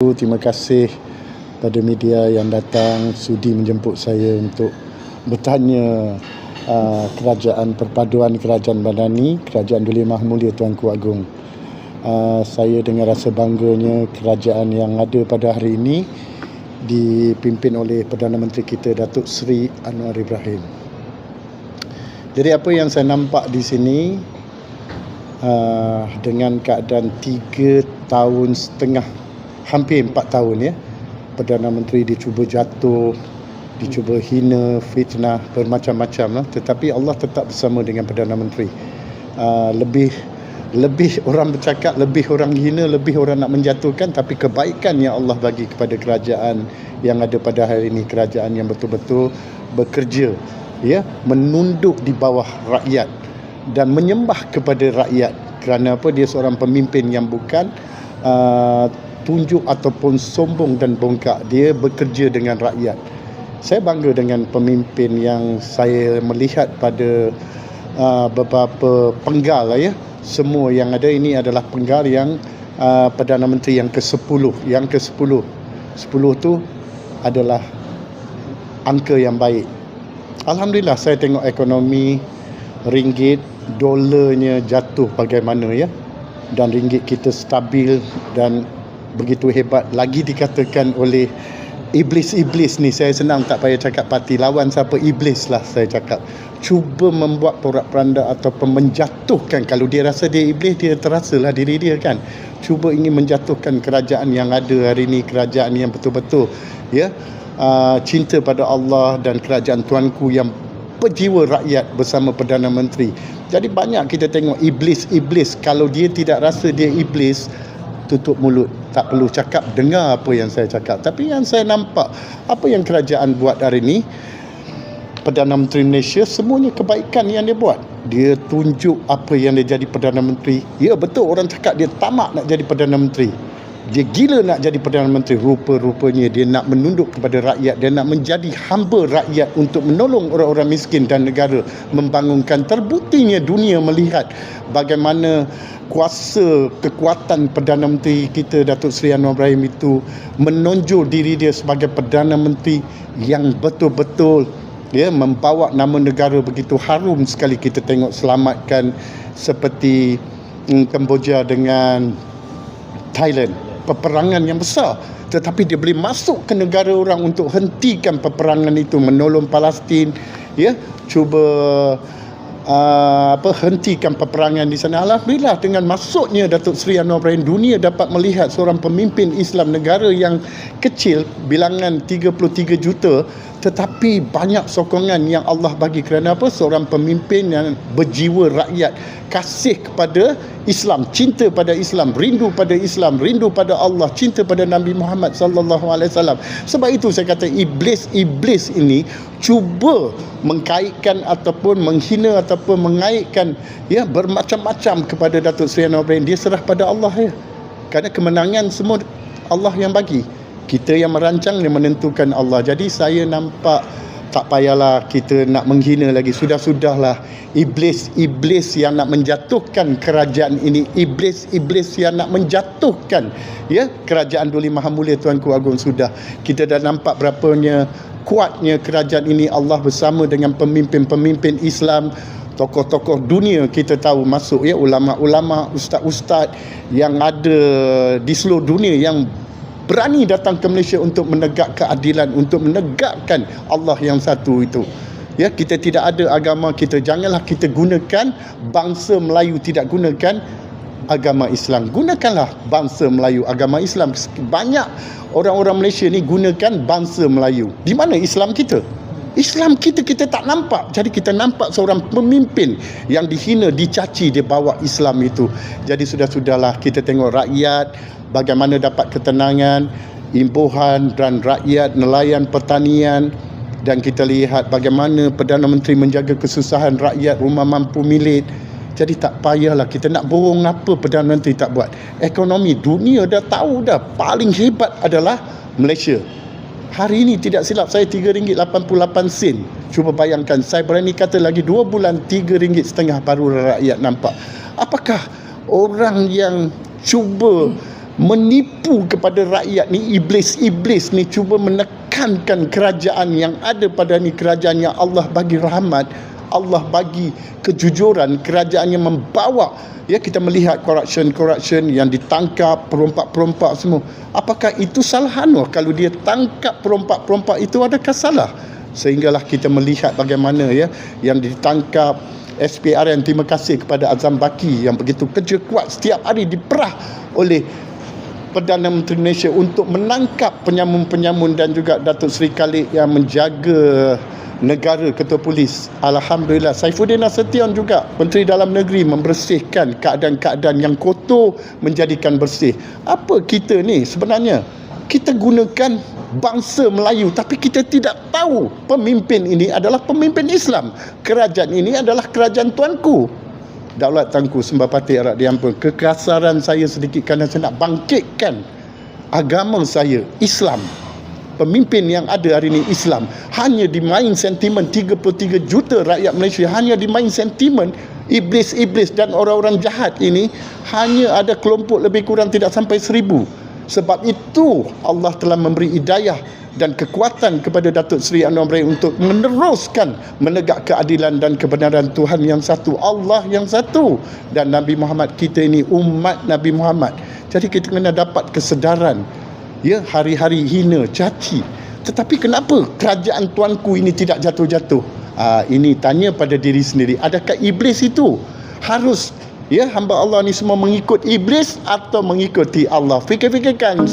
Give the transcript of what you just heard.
Satu, terima kasih pada media yang datang sudi menjemput saya untuk bertanya kerajaan perpaduan Kerajaan Madani, Kerajaan Duli Maha Mulia Tuanku Agong. Saya dengan rasa bangganya kerajaan yang ada pada hari ini dipimpin oleh Perdana Menteri kita Datuk Seri Anwar Ibrahim. Jadi apa yang saya nampak di sini, dengan keadaan 3 tahun setengah, hampir 4 tahun ya, Perdana Menteri dicuba jatuh, dicuba hina, fitnah, bermacam-macam lah. Tetapi Allah tetap bersama dengan Perdana Menteri. Lebih orang bercakap, lebih orang hina, lebih orang nak menjatuhkan, tapi kebaikan yang Allah bagi kepada kerajaan yang ada pada hari ini, kerajaan yang betul-betul bekerja, ya, menunduk di bawah rakyat dan menyembah kepada rakyat. Kerana apa? Dia seorang pemimpin yang bukan tunjuk ataupun sombong dan bongkak. Dia bekerja dengan rakyat. Saya bangga dengan pemimpin yang saya melihat pada beberapa penggal lah ya. Semua yang ada ini adalah penggal yang Perdana Menteri yang ke-10. Yang ke-10. 10 tu adalah angka yang baik. Alhamdulillah saya tengok ekonomi ringgit, dolarnya jatuh bagaimana ya. Dan ringgit kita stabil dan begitu hebat. Lagi dikatakan oleh iblis-iblis ni, saya senang tak payah cakap parti lawan siapa, iblis lah saya cakap, cuba membuat porak-poranda ataupun menjatuhkan. Kalau dia rasa dia iblis, dia terasalah diri dia kan, cuba ingin menjatuhkan kerajaan yang ada hari ini, kerajaan yang betul-betul ya cinta pada Allah dan kerajaan tuanku yang berjiwa rakyat bersama Perdana Menteri. Jadi banyak kita tengok iblis-iblis, kalau dia tidak rasa dia iblis, tutup mulut, tak perlu cakap, dengar apa yang saya cakap. Tapi yang saya nampak, apa yang kerajaan buat hari ini, Perdana Menteri Malaysia, semuanya kebaikan yang dia buat. Dia tunjuk apa yang dia jadi Perdana Menteri. Ya betul, orang cakap dia tamak nak jadi Perdana Menteri, dia gila nak jadi Perdana Menteri. Rupa-rupanya dia nak menunduk kepada rakyat, dia nak menjadi hamba rakyat untuk menolong orang-orang miskin dan negara membangunkan. Terbuktinya dunia melihat bagaimana kuasa, kekuatan Perdana Menteri kita Datuk Seri Anwar Ibrahim itu menonjol diri dia sebagai Perdana Menteri yang betul-betul ya membawa nama negara begitu harum sekali. Kita tengok selamatkan seperti Kemboja dengan Thailand, peperangan yang besar, tetapi dia boleh masuk ke negara orang untuk hentikan peperangan itu, menolong Palestin ya, cuba hentikan peperangan di sana. Alhamdulillah dengan masuknya Datuk Seri Anwar Ibrahim, dunia dapat melihat seorang pemimpin Islam, negara yang kecil, bilangan 33 juta, tetapi banyak sokongan yang Allah bagi. Kerana apa? Seorang pemimpin yang berjiwa rakyat, kasih kepada Islam, cinta pada Islam, rindu pada Islam, rindu pada Allah, cinta pada Nabi Muhammad sallallahu alaihi wasallam. Sebab itu saya kata iblis ini cuba mengkaitkan ataupun menghina ataupun mengaitkan ya bermacam-macam kepada Datuk Seri Anwar Ibrahim. Dia serah pada Allah ya. Kerana kemenangan semua Allah yang bagi. Kita yang merancang, yang menentukan Allah. Jadi saya nampak tak payahlah kita nak menghina lagi. Sudah-sudahlah iblis-iblis yang nak menjatuhkan kerajaan ini, iblis-iblis yang nak menjatuhkan ya kerajaan Duli Maha Mulia Tuanku Agong. Sudah kita dah nampak berapanya kuatnya kerajaan ini. Allah bersama dengan pemimpin-pemimpin Islam, tokoh-tokoh dunia kita tahu masuk ya, ulama-ulama, ustaz-ustaz yang ada di seluruh dunia yang berani datang ke Malaysia untuk menegak keadilan, untuk menegakkan Allah yang satu itu. Ya, kita tidak ada agama kita, janganlah kita gunakan bangsa Melayu tidak gunakan agama Islam. Gunakanlah bangsa Melayu, agama Islam. Banyak orang-orang Malaysia ni gunakan bangsa Melayu. Di mana Islam kita? Islam kita tak nampak. Jadi kita nampak seorang pemimpin yang dihina, dicaci, dia bawa Islam itu. Jadi sudah-sudahlah kita tengok rakyat bagaimana dapat ketenangan, imbuhan dan rakyat, nelayan, pertanian, dan kita lihat bagaimana Perdana Menteri menjaga kesusahan rakyat, rumah mampu milik. Jadi tak payahlah kita nak borong apa Perdana Menteri tak buat. Ekonomi dunia dah tahu dah paling hebat adalah Malaysia. Hari ini tidak silap saya RM3.88. Cuba bayangkan, saya berani kata lagi 2 bulan RM3.50 baru rakyat nampak. Apakah orang yang cuba menipu kepada rakyat ni, iblis-iblis ni cuba menekankan kerajaan yang ada pada ni, kerajaan yang Allah bagi rahmat, Allah bagi kejujuran, kerajaan yang membawa, ya, kita melihat corruption yang ditangkap, perompak-perompak semua. Apakah itu salah Anwar? Kalau dia tangkap perompak-perompak itu, adakah salah? Sehinggalah kita melihat bagaimana, ya, yang ditangkap SPRM. Terima kasih kepada Azam Baki yang begitu kerja kuat, setiap hari diperah oleh Perdana Menteri Malaysia untuk menangkap penyamun-penyamun, dan juga Datuk Seri Khalid yang menjaga negara, Ketua Polis. Alhamdulillah. Saifuddin Nasution juga, Menteri Dalam Negeri, membersihkan keadaan-keadaan yang kotor, menjadikan bersih. Apa kita ni sebenarnya? Kita gunakan bangsa Melayu, tapi kita tidak tahu pemimpin ini adalah pemimpin Islam. Kerajaan ini adalah kerajaan tuanku, Daulat Tangku Sembah Patih Harap Diampun. Kekasaran saya sedikit kerana saya nak bangkitkan agama saya, Islam. Pemimpin yang ada hari ini Islam. Hanya dimain sentimen 33 juta rakyat Malaysia, hanya dimain sentimen iblis-iblis dan orang-orang jahat ini. Hanya ada kelompok lebih kurang tidak sampai 1,000. Sebab itu Allah telah memberi hidayah dan kekuatan kepada Datuk Seri Anwar Ibrahim untuk meneruskan menegak keadilan dan kebenaran Tuhan yang satu, Allah yang satu, dan Nabi Muhammad. Kita ini umat Nabi Muhammad. Jadi kita kena dapat kesedaran, ya, hari-hari hina, caci. Tetapi kenapa kerajaan tuanku ini tidak jatuh-jatuh? Ini tanya pada diri sendiri. Adakah iblis itu harus, ya, hamba Allah ni semua mengikut iblis atau mengikuti Allah? Fikir-fikirkan.